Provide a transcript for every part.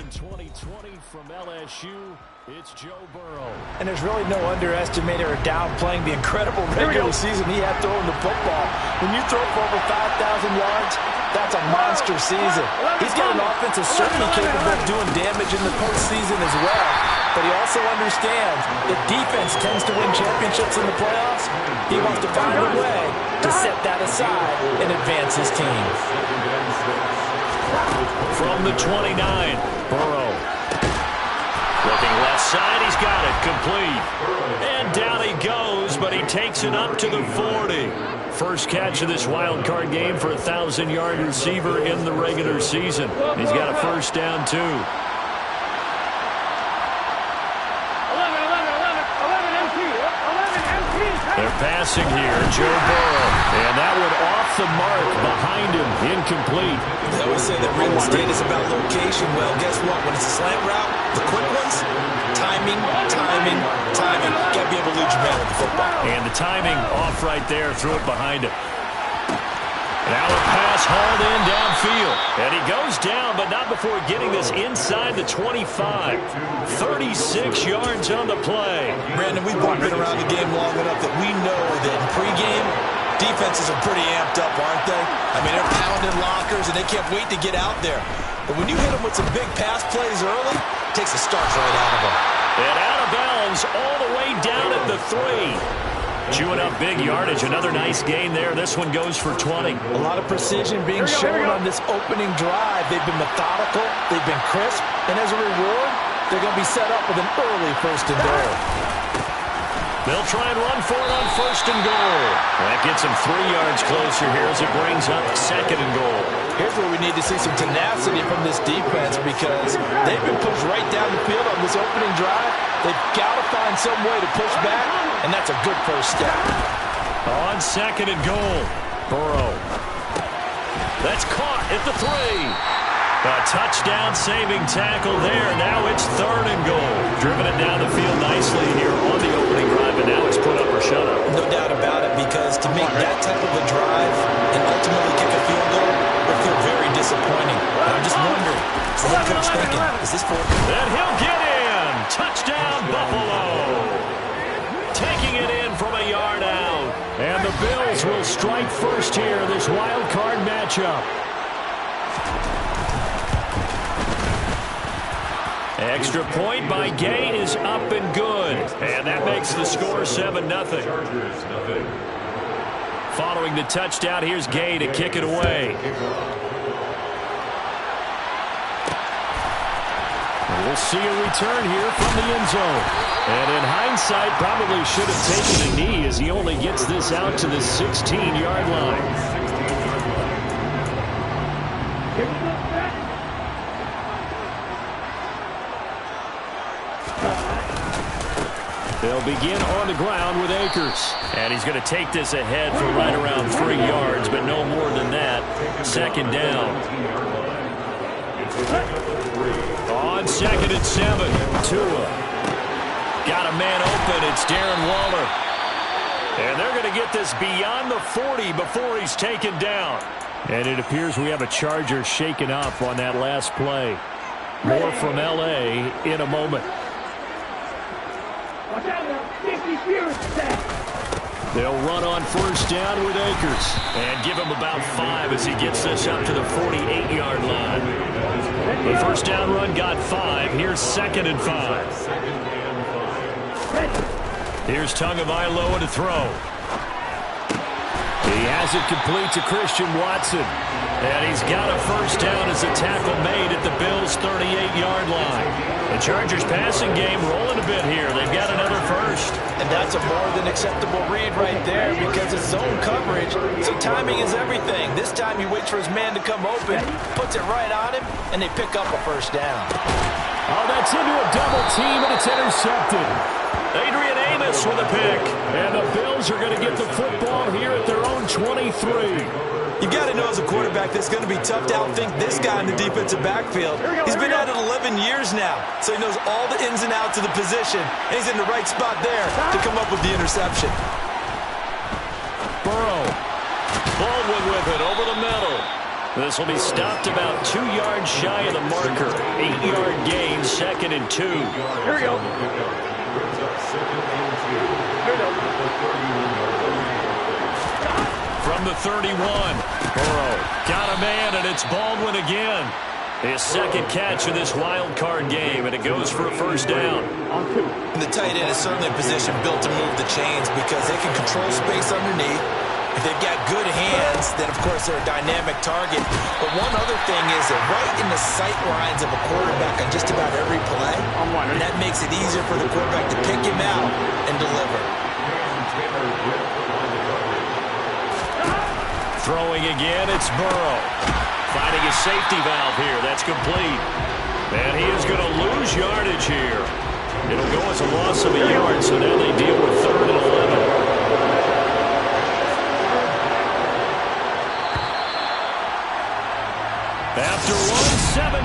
in 2020 from LSU, it's Joe Burrow. And there's really no underestimating or downplaying the incredible regular season he had throwing the football. When you throw for over 5,000 yards, that's a monster season. He's got an offense that's certainly capable of doing damage in the postseason as well. But he also understands that defense tends to win championships in the playoffs. He wants to find a way to set that aside and advance his team. From the 29, Burrow. Looking left side, he's got it, complete. And down he goes, but he takes it up to the 40. First catch of this wild card game for a 1,000-yard receiver in the regular season. He's got a first down, too. They're passing here, Joe Burrow. And that one off the mark, behind him, incomplete. They always say that real estate is about location. Well, guess what? When it's a slant route, the quick ones, timing. Got to be able to lead your man with the football. And the timing off right there, threw it behind him. Now a pass hauled in downfield. And he goes down, but not before getting this inside the 25. 36 yards on the play. Brandon, we've both been around the game long enough that we know that in pregame, defenses are pretty amped up, aren't they? I mean, they're pounding lockers, and they can't wait to get out there. But when you hit them with some big pass plays early, it takes the starch right out of them. And out of bounds all the way down at the 3. Chewing up big yardage. Another nice gain there. This one goes for 20. A lot of precision being shown on this opening drive. They've been methodical. They've been crisp. And as a reward, they're going to be set up with an early first and goal. They'll try and run for it on first and goal. That gets them 3 yards closer here as it brings up second and goal. Here's where we need to see some tenacity from this defense because they've been pushed right down the field on this opening drive. They've got to find some way to push back, and that's a good first step. On second and goal, Burrow. That's caught at the 3. A touchdown-saving tackle there. Now it's third and goal. Driven it down the field nicely here on the opening drive, and now it's put up or shut up. No doubt about it, because to make that type of a drive and ultimately kick a field goal will feel very disappointing. And I'm just wondering, is the head coach thinking, is this for? And he'll get in. Touchdown, Buffalo. Taking it in from a yard out. And the Bills will strike first here in this wild card matchup. Extra point by Gay is up and good. And that makes the score 7-0. Following the touchdown, here's Gay to kick it away. We'll see a return here from the end zone. And in hindsight, probably should have taken a knee as he only gets this out to the 16-yard line. They'll begin on the ground with Akers. And he's going to take this ahead for right around 3 yards, but no more than that. Second down. On second and 7, Tua. Got a man open. It's Darren Waller. And they're going to get this beyond the 40 before he's taken down. And it appears we have a Charger shaken up on that last play. More from L.A. in a moment. They'll run on first down with Akers and give him about 5 as he gets this up to the 48-yard line. The first down run got 5. Here's second and 5. Here's Tagovailoa to throw. He has it complete to Christian Watson. And he's got a first down as a tackle made at the Bills' 38-yard line. The Chargers passing game rolling a bit here. They've got another first. And that's a more than acceptable read right there because it's zone coverage, so timing is everything. This time he waits for his man to come open, puts it right on him, and they pick up a first down. Oh, that's into a double team, and it's intercepted. Adrian Amos with a pick. And the Bills are going to get the football here at their own 23. You got to know as a quarterback that's going to be tough to outthink this guy in the defensive backfield. He's been at it 11 years now, so he knows all the ins and outs of the position, and he's in the right spot there to come up with the interception. Burrow. Baldwin with it over the middle. This will be stopped about 2 yards shy of the marker. 8-yard gain, 2nd and 2. Here we go. From the 31, Burrow got a man, and it's Baldwin again. His 2nd catch of this wild card game, and it goes for a 1st down. The tight end is certainly a position built to move the chains because they can control space underneath. If they've got good hands, then, of course, they're a dynamic target. But one other thing is they're right in the sight lines of a quarterback on just about every play. And that makes it easier for the quarterback to pick him out and deliver. Throwing again, it's Burrow. Finding a safety valve here. That's complete. And he is going to lose yardage here. It'll go as a loss of a yard, so now they deal with 3rd and 11. After one, 7-0.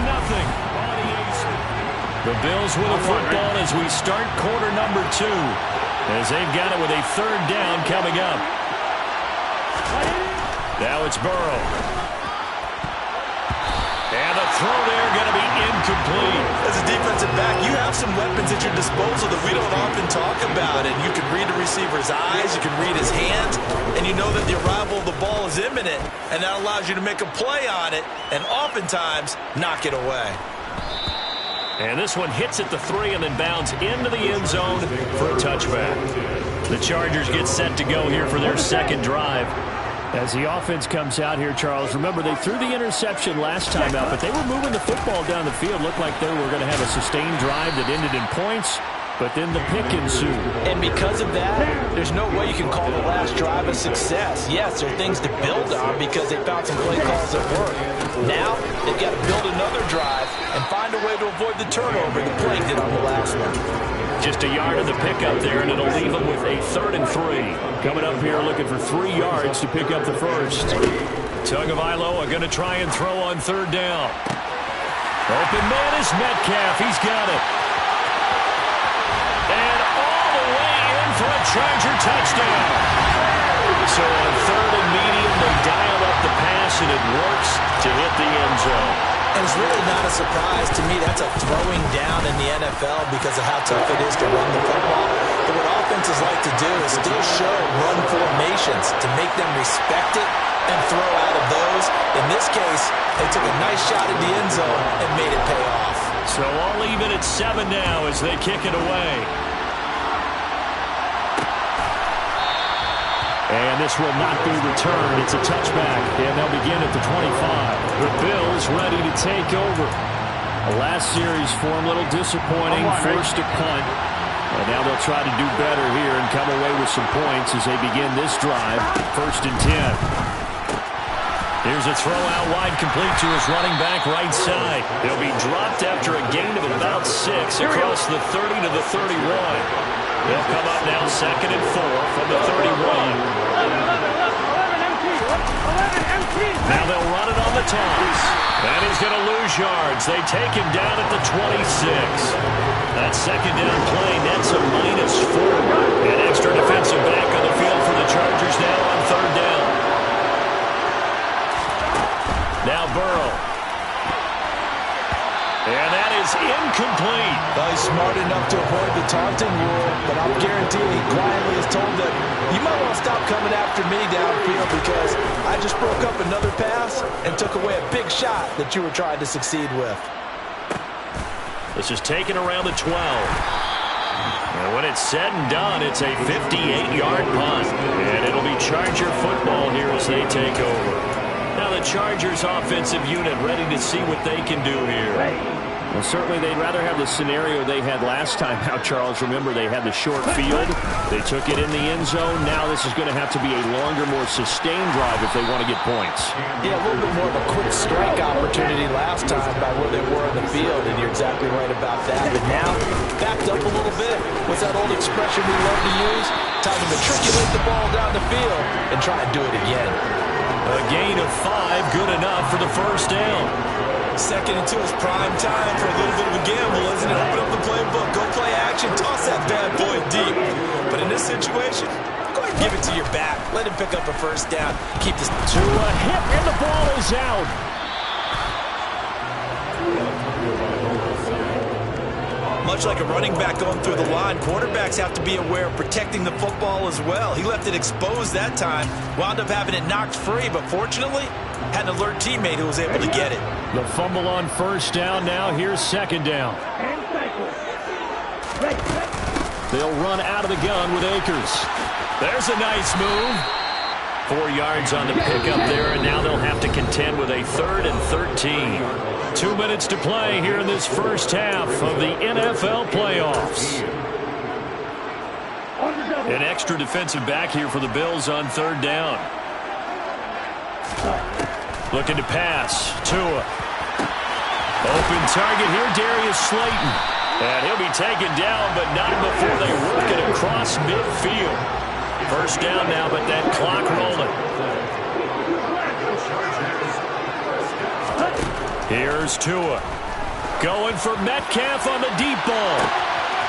The Bills with a football as we start quarter number 2. As they've got it with a 3rd down coming up. Now it's Burrow. And the throw there going to be incomplete. As a defensive back, you have some weapons at your disposal that we don't often talk about. And you can read the receiver's eyes, you can read his hands, and you know that the arrival of the ball is imminent. And that allows you to make a play on it and oftentimes knock it away. And this one hits at the 3 and then bounds into the end zone for a touchback. The Chargers get set to go here for their 2nd drive. As the offense comes out here, Charles, remember they threw the interception last time out, but they were moving the football down the field. Looked like they were going to have a sustained drive that ended in points, but then the pick ensued. And because of that, there's no way you can call the last drive a success. Yes, there are things to build on because they found some play calls that work. Now, they've got to build another drive and find a way to avoid the turnover the play did on the last one. Just a yard of the pickup there, and it'll leave them with a 3rd and 3. Coming up here looking for 3 yards to pick up the 1st. Tagovailoa going to try and throw on 3rd down. Open man is Metcalf. He's got it. And all the way in for a Charger touchdown. So on 3rd and medium, they dial up the pass, and it works to hit the end zone. And it's really not a surprise to me. That's a throwing down in the NFL because of how tough it is to run the football. But what offenses like to do is still show run formations to make them respect it and throw out of those. In this case, they took a nice shot at the end zone and made it pay off. So all even at 7 now as they kick it away. And this will not be returned. It's a touchback, and they'll begin at the 25. The Bills ready to take over. The last series for them, a little disappointing. Forced to punt. And now they'll try to do better here and come away with some points as they begin this drive. 1st and 10. Here's a throw out wide, complete to his running back right side. He'll be dropped after a gain of about 6 across the 30 to the 31. They'll come up now 2nd and 4 from the 31. Now they'll run it on the toss. And he's going to lose yards. They take him down at the 26. That 2nd down play nets a -4. An extra defensive back on the field for the Chargers now on 3rd down. Now Burrow. And that is incomplete. Well, he's smart enough to avoid the taunting rule, but I'm guaranteeing he quietly is told that you might want to stop coming after me downfield because I just broke up another pass and took away a big shot that you were trying to succeed with. This is taken around the 12. And when it's said and done, it's a 58-yard punt. And it'll be Charger football here as they take over. Now the Chargers offensive unit ready to see what they can do here. Well, certainly they'd rather have the scenario they had last time out, Charles. Remember, they had the short field. They took it in the end zone. Now this is going to have to be a longer, more sustained drive if they want to get points. Yeah, a little bit more of a quick strike opportunity last time by where they were in the field, and you're exactly right about that. But now, backed up a little bit. What's that old expression we love to use? Time to matriculate the ball down the field and try and do it again. A gain of 5, good enough for the 1st down. 2nd and 2 is prime time for a little bit of a gamble, isn't it? Open up the playbook, go play action, toss that bad boy deep. But in this situation, go ahead and Give it to your back. Let him pick up a first down. Keep this to a hit, and the ball is out. Much like a running back going through the line, quarterbacks have to be aware of protecting the football as well. He left it exposed that time, wound up having it knocked free, but fortunately, had an alert teammate who was able to get it. The fumble on first down now. Here's second down. They'll run out of the gun with Akers. There's a nice move. 4 yards on the pickup there, and now they'll have to contend with a 3rd and 13. 2 minutes to play here in this first half of the NFL playoffs. An extra defensive back here for the Bills on 3rd down. Looking to pass. Tua. Open target here, Darius Slayton. And he'll be taken down, but not before they work it across midfield. First down now, but that clock rolling. Here's Tua. Going for Metcalf on the deep ball.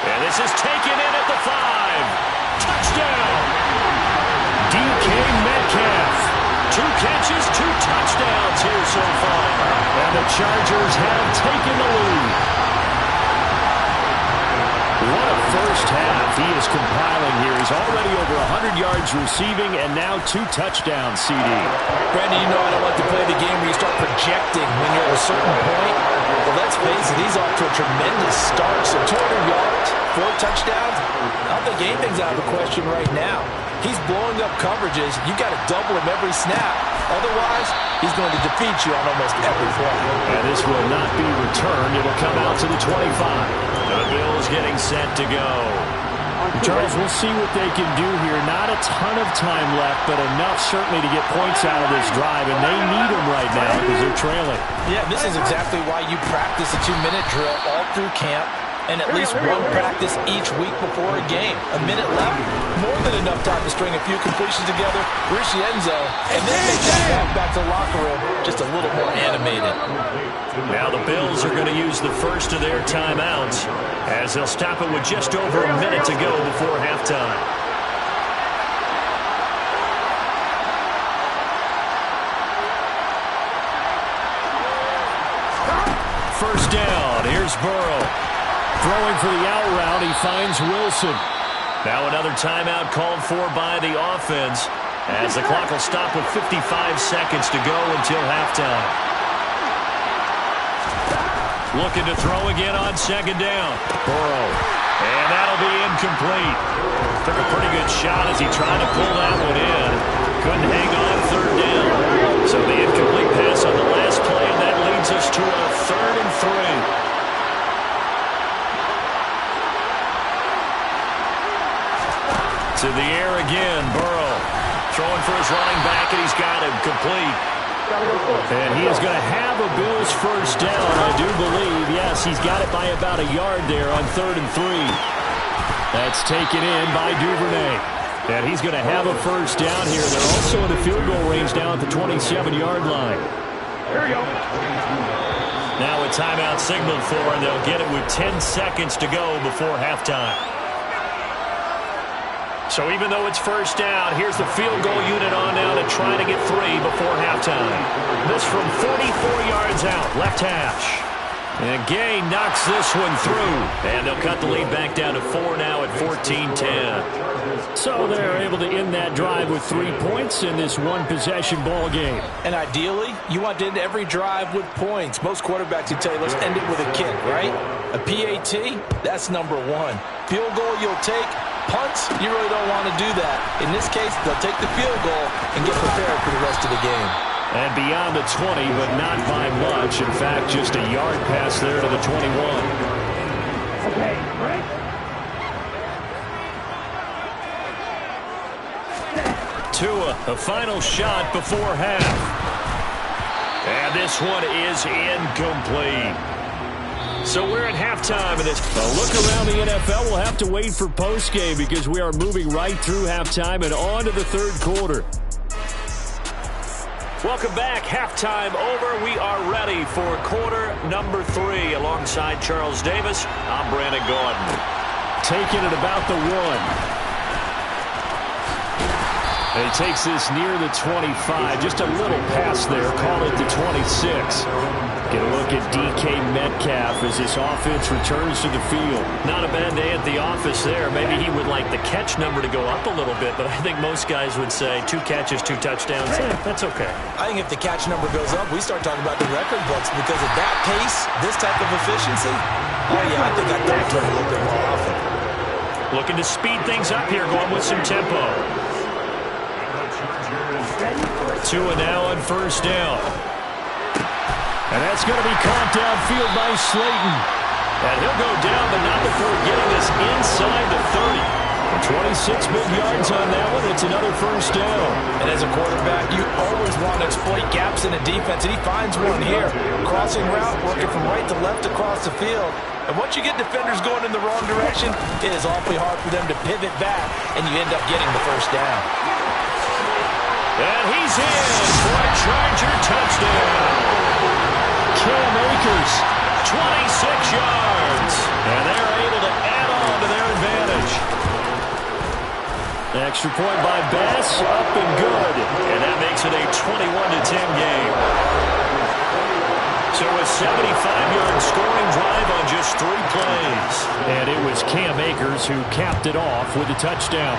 And this is taken in at the 5. Touchdown! DK Metcalf. 2 catches, 2 touchdowns here so far. And the Chargers have taken the lead. What a first half he is compiling here. He's already over 100 yards receiving and now 2 touchdowns, CD. Brandon, you know I don't like to play the game where you start projecting when you're at a certain point. Well, let's face it, he's off to a tremendous start. So 200 yards, 4 touchdowns. I don't think anything's out of the question right now. He's blowing up coverages. You've got to double him every snap. Otherwise, he's going to defeat you on almost every play. And this will not be returned. It'll come out to the 25. The Bills getting set to go. Charles, we'll see what they can do here. Not a ton of time left, but enough certainly to get points out of this drive, and they need them right now because they're trailing. Yeah, this is exactly why you practice a 2-minute drill all through camp and at least one practice each week before a game. A minute left, more than enough time to string a few completions together, reach the end zone, and then make that walk back to the locker room just a little more animated. Now the Bills are going to use the first of their timeouts as they'll stop it with just over a minute to go before halftime. First down, here's Burrow. Throwing for the out route, he finds Wilson. Now another timeout called for by the offense as the clock will stop with 55 seconds to go until halftime. Looking to throw again on second down. Burrow. And that'll be incomplete. Took a pretty good shot as he tried to pull that one in. Couldn't hang on third down. So the incomplete pass on the last play, and that leads us to a 3rd and 3. To the air again, Burrow. Throwing for his running back, and he's got him complete. And he is going to have a Bills first down, I do believe. Yes, he's got it by about a yard there on 3rd and 3. That's taken in by Duvernay. And he's going to have a first down here. They're also in the field goal range now at the 27-yard line. Now a timeout signaled for, and they'll get it with 10 seconds to go before halftime. So even though it's first down, here's the field goal unit on now to try to get 3 before halftime. This from 44 yards out, left hash. And Gay knocks this one through. And they'll cut the lead back down to 4 now at 14-10. So they're able to end that drive with 3 points in this one-possession ball game. And ideally, you want to end every drive with points. Most quarterbacks would tell you, let's end it with a kick, right? A PAT, that's number 1. Field goal you'll take. Punts, you really don't want to do that. In this case, they'll take the field goal and get prepared for the rest of the game. And beyond the 20, but not by much. In fact, just a yard pass there to the 21. Okay, right. Tua, a final shot before half. And this one is incomplete. So we're at halftime of this. A look around the NFL. We'll have to wait for postgame because we are moving right through halftime and on to the 3rd quarter. Welcome back. Halftime over. We are ready for quarter number 3. Alongside Charles Davis, I'm Brandon Gordon. Taking it about the 1. And he takes this near the 25. Just a little pass there. Call it the 26. Get a look at DK Metcalf as this offense returns to the field. Not a bad day at the office there. Maybe he would like the catch number to go up a little bit, but I think most guys would say 2 catches, 2 touchdowns. That's okay. I think if the catch number goes up, we start talking about the record books because at that pace, this type of efficiency, oh yeah, I think I'd throw to him a little bit more often. Looking to speed things up here, going with some tempo. Tua now on first down. And that's going to be caught downfield by Slayton. And he'll go down, but not before getting this inside the 30. 26 big yards on that one. It's another first down. And as a quarterback, you always want to exploit gaps in a defense, and he finds one here. Crossing route, working from right to left across the field. And once you get defenders going in the wrong direction, it is awfully hard for them to pivot back, and you end up getting the first down. And he's in for a Charger touchdown. Cam Akers, 26 yards. And they're able to add on to their advantage. Extra point by Bass, up and good. And that makes it a 21-10 game. So a 75-yard scoring drive on just 3 plays. And it was Cam Akers who capped it off with a touchdown.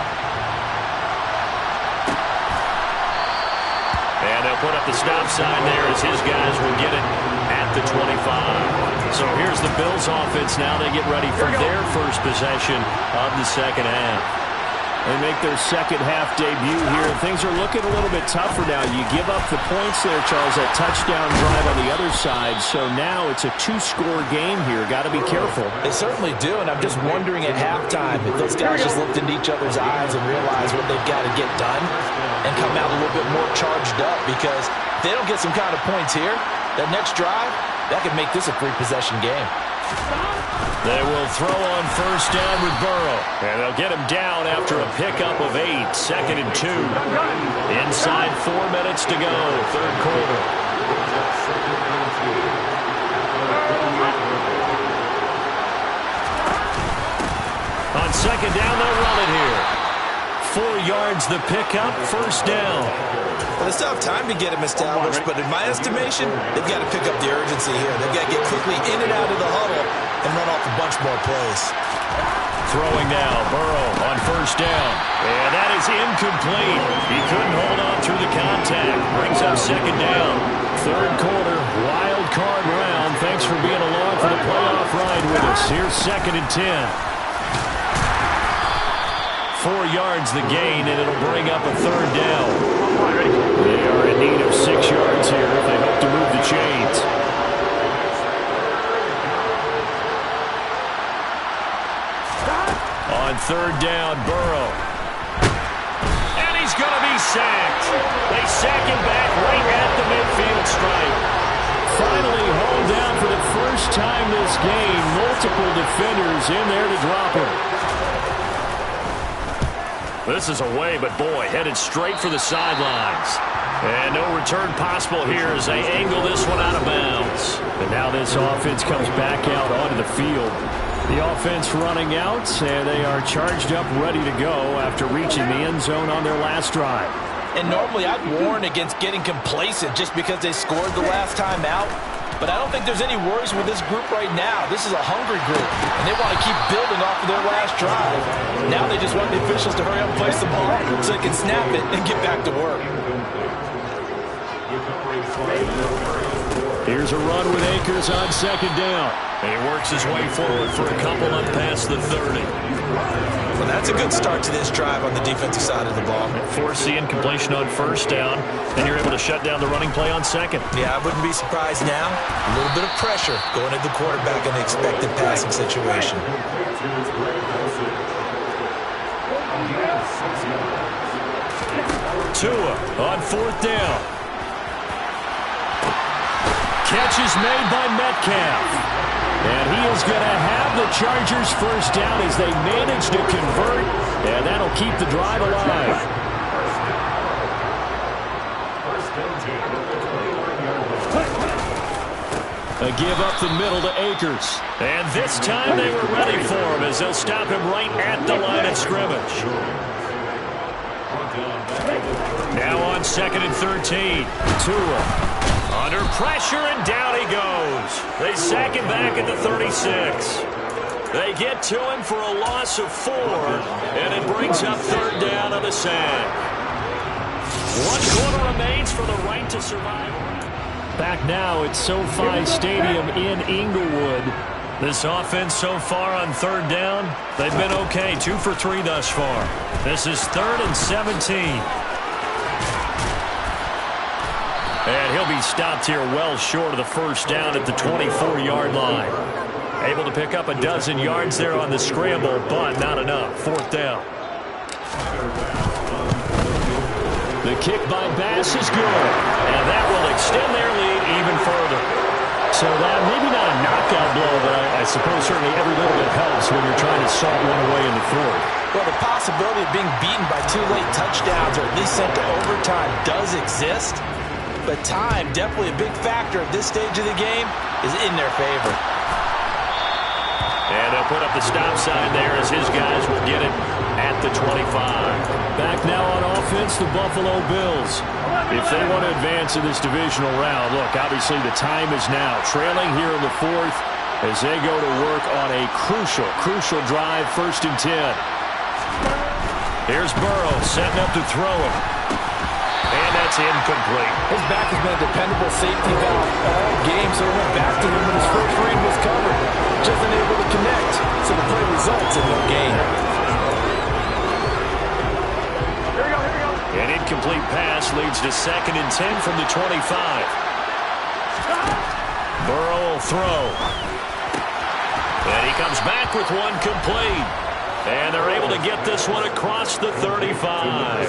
And they'll put up the stop sign there as his guys will get it at the 25. So here's the Bills offense now. They get ready for their first possession of the second half. They make their second half debut here. Things are looking a little bit tougher now. You give up the points there, Charles, that touchdown drive on the other side. So now it's a 2-score game here. Got to be careful. They certainly do, and I'm just wondering at halftime if those guys just looked into each other's eyes and realized what they've got to get done and come out a little bit more charged up, because if they don't get some kind of points here, that next drive, that could make this a 3-possession game. They will throw on first down with Burrow. And they'll get him down after a pickup of 8. 2nd and 2. Inside 4 minutes to go. 3rd quarter. On 2nd down, they'll run it here. 4 yards the pickup. First down. Well, they still have time to get him established, but in my estimation, they've got to pick up the urgency here. They've got to get quickly in and out of the huddle and run off a bunch more plays. Throwing now, Burrow on first down. And that is incomplete. He couldn't hold on through the contact. Brings up 2nd down. 3rd quarter, wild card round. Thanks for being along for the playoff ride with us. Here's 2nd and 10. 4 yards the gain, and it'll bring up a 3rd down. They are in need of 6 yards here if they hope to move the chains. On 3rd down, Burrow. And he's going to be sacked. They sack him back right at the midfield stripe. Finally hauled down for the first time this game. Multiple defenders in there to drop him. This is away, but boy, headed straight for the sidelines. And no return possible here as they angle this one out of bounds. And now this offense comes back out onto the field. The offense running out, and they are charged up, ready to go after reaching the end zone on their last drive. And normally I'd warn against getting complacent just because they scored the last time out. But I don't think there's any worries with this group right now. This is a hungry group, and they want to keep building off of their last drive. Now they just want the officials to hurry up and place the ball so they can snap it and get back to work. Here's a run with Akers on 2nd down. And he works his way forward for a couple up past the 30. Well, that's a good start to this drive on the defensive side of the ball. Force the incompletion on first down, and you're able to shut down the running play on 2nd. Yeah, I wouldn't be surprised now. A little bit of pressure going at the quarterback in the expected passing situation. Tua on 4th down. Catch is made by Metcalf. And he is going to have the Chargers first down as they manage to convert, and that'll keep the drive alive. A give up the middle to Akers. And this time they were ready for him as they'll stop him right at the line of scrimmage. Now on 2nd and 13. Tua under pressure, and down he goes. They sack him back at the 36. They get to him for a loss of 4, and it brings up 3rd down on the sack. 1 quarter remains for the right to survive. Back now at SoFi Stadium in Inglewood. This offense so far on 3rd down, they've been okay. 2 for 3 thus far. This is 3rd and 17. And he'll be stopped here well short of the 1st down at the 24-yard line. Able to pick up a dozen yards there on the scramble, but not enough. 4th down. The kick by Bass is good. And that will extend their lead even further. So that maybe not a knockout blow, but I suppose certainly every little bit helps when you're trying to salt one away in the 4th. Well, the possibility of being beaten by 2 late touchdowns or at least sent to overtime does exist. But time, definitely a big factor at this stage of the game, is in their favor. And they'll put up the stop sign there as his guys will get it at the 25. Back now on offense, the Buffalo Bills. If they want to advance in this divisional round, look, obviously the time is now. Trailing here in the 4th as they go to work on a crucial drive, 1st and 10. Here's Burrow setting up to throw it. And that's incomplete. His back has been a dependable safety valve all game, so he went back to him when his first read was covered. Just unable to connect, so the play results in no gain. An incomplete pass leads to 2nd and 10 from the 25. Burrow will throw. And he comes back with one complete. And they're able to get this one across the 35.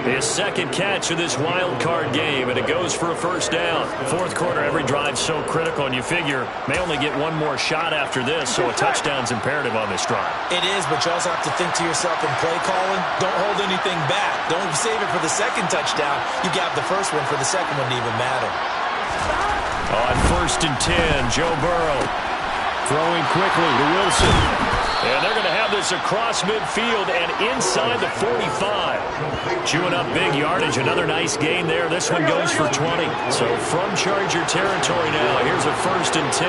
His 2nd catch of this wild card game, and it goes for a 1st down. 4th quarter, every drive's so critical, and you figure may only get one more shot after this, so a touchdown's imperative on this drive. It is, but you also have to think to yourself in play calling, don't hold anything back. Don't save it for the 2nd touchdown. You got the 1st one for the 2nd one to even matter. On 1st and 10, Joe Burrow Throwing quickly to Wilson. And they're going to have this across midfield and inside the 45. Chewing up big yardage. Another nice gain there. This one goes for 20. So from Charger territory now, here's a 1st and 10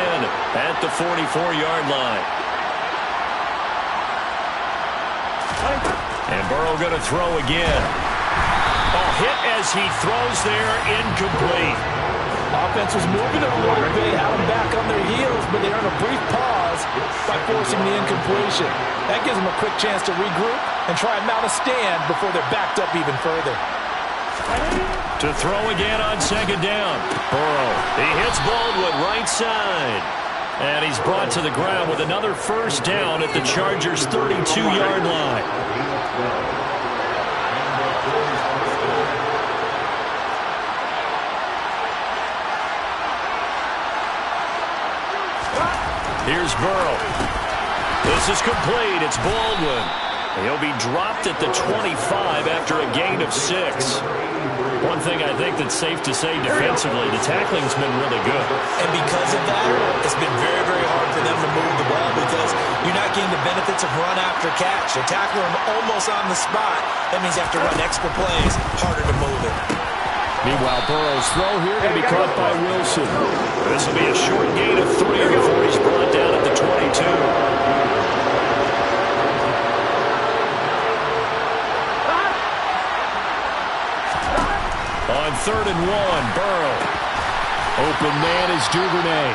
at the 44-yard line. And Burrow going to throw again. A hit as he throws there, incomplete. Offense was moving it a little bit, had them back on their heels, but they earn a brief pause by forcing the incompletion. That gives them a quick chance to regroup and try and mount a stand before they're backed up even further. To throw again on 2nd down. Burrow, he hits Baldwin right side. And he's brought to the ground with another 1st down at the Chargers' 32-yard line. Here's Burrow. This is complete. It's Baldwin. He'll be dropped at the 25 after a gain of 6. One thing I think that's safe to say defensively, the tackling's been really good. And because of that, it's been very, very hard for them to move the ball because you're not getting the benefits of run after catch. They're tackling them almost on the spot. That means you have to run extra plays, harder to move it. Meanwhile, Burrow's throw here going to be caught by Wilson. This will be a short gain of 3 before he's brought down at the 22. On 3rd and 1, Burrow. Open man is Duvernay.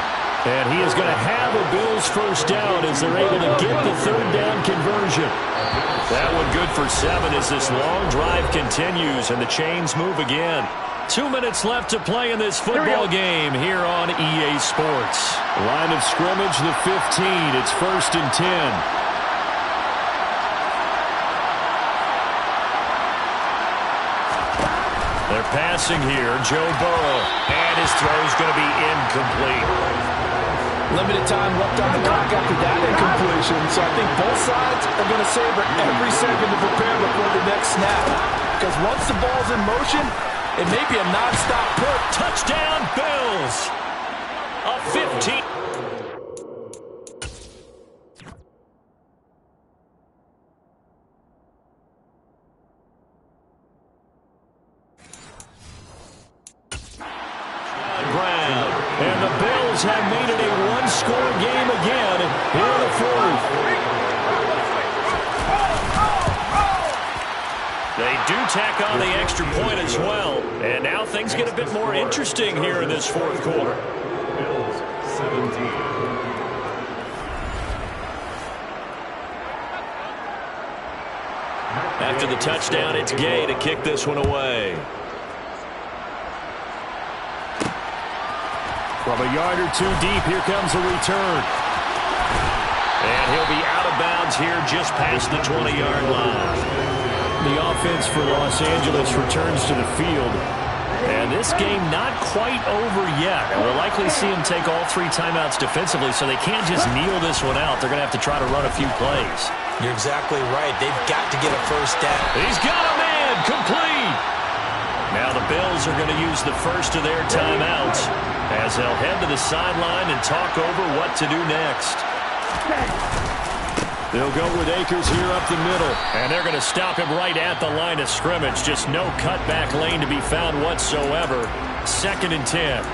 And he is going to have a Bills 1st down as they're able to get the 3rd down conversion. That one good for 7 as this long drive continues and the chains move again. 2 minutes left to play in this football game here on EA Sports. Line of scrimmage, the 15. It's 1st and 10. They're passing here. Joe Burrow. And his throw is going to be incomplete. Limited time left on the clock after that incompletion, so I think both sides are going to savor every second to prepare before the next snap. Because once the ball's in motion, it may be a non-stop put. Touchdown, Bills. A 15. do tack on the extra point as well. And now things get a bit more interesting here in this fourth quarter. Bills 17. After the touchdown, it's Gay to kick this one away. From a yard or two deep, here comes a return. And he'll be out of bounds here just past the 20-yard line. The offense for Los Angeles returns to the field. And this game not quite over yet. And we'll likely see him take all 3 timeouts defensively, so they can't just kneel this one out. They're going to have to try to run a few plays. You're exactly right. They've got to get a first down. He's got a man complete. Now the Bills are going to use the first of their timeouts as they'll head to the sideline and talk over what to do next. They'll go with Akers here up the middle, and they're going to stop him right at the line of scrimmage. Just no cutback lane to be found whatsoever. 2nd and 10.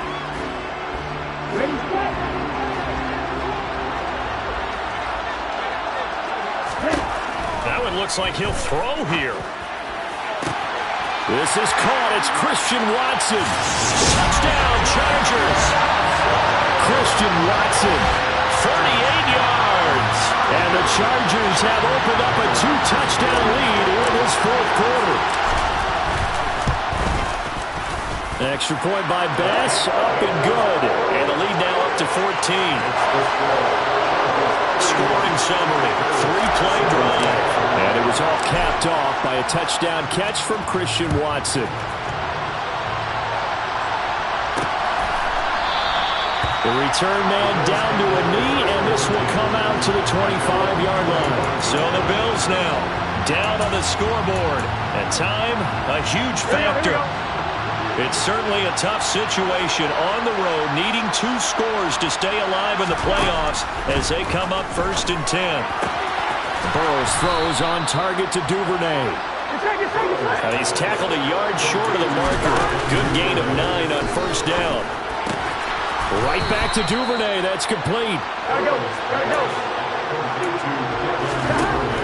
Now it looks like he'll throw here. This is caught. It's Christian Watson. Touchdown, Chargers. Christian Watson, 38 yards. And the Chargers have opened up a 2-touchdown lead in this fourth quarter. Extra point by Bass, up and good. And the lead now up to 14. Scoring summary, 3-play drive. And it was all capped off by a touchdown catch from Christian Watson. The return man down to a knee, and this will come out to the 25-yard line. So the Bills now down on the scoreboard. And time, a huge factor. It's certainly a tough situation on the road, needing 2 scores to stay alive in the playoffs as they come up 1st and 10. Burrows throws on target to Duvernay. And he's tackled a yard short of the marker. Good gain of 9 on 1st down. Right back to Duvernay. That's complete. Gotta go.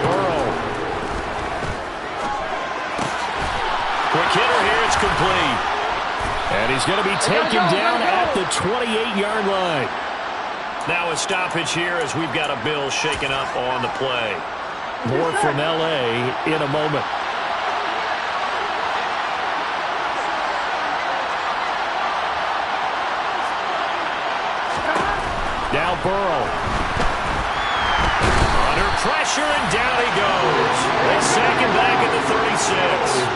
Burrow. Quick hitter here. It's complete. And he's going to be taken down at the 28-yard line. Now a stoppage here as we've got a Bill shaken up on the play. More from L.A. in a moment. Now Burrow. Under pressure, and down he goes. They sack him back at the 36.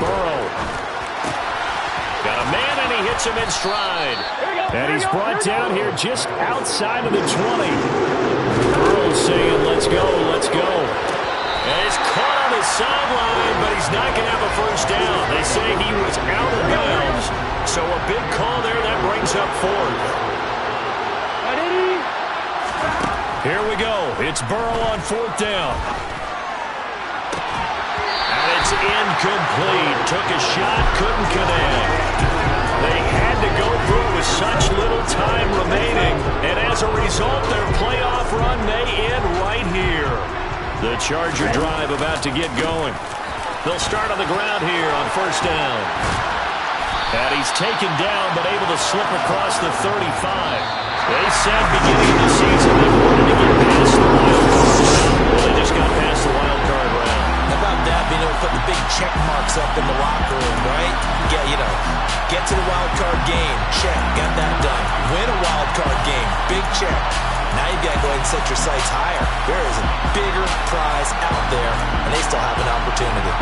Burrow. Got a man, and he hits him in stride. And he's brought down here just outside of the 20. Burrow saying, let's go, let's go. And he's caught on the sideline, but he's not going to have a first down. They say he was out of bounds. So a big call there, that brings up 4th. Here we go. It's Burrow on 4th down. And it's incomplete. Took a shot, couldn't connect. They had to go through with such little time remaining. And as a result, their playoff run may end right here. The Charger drive about to get going. They'll start on the ground here on 1st down. And he's taken down, but able to slip across the 35. They said beginning of the season they wanted to get past the wild card round. Well, they just got past the wild card round. How about that, being able to put the big check marks up in the locker room, right? Get to the wild card game. Check. Got that done. Win a wild card game. Big check. Now you've got to go ahead and set your sights higher. There is a bigger prize out there, and they still have an opportunity.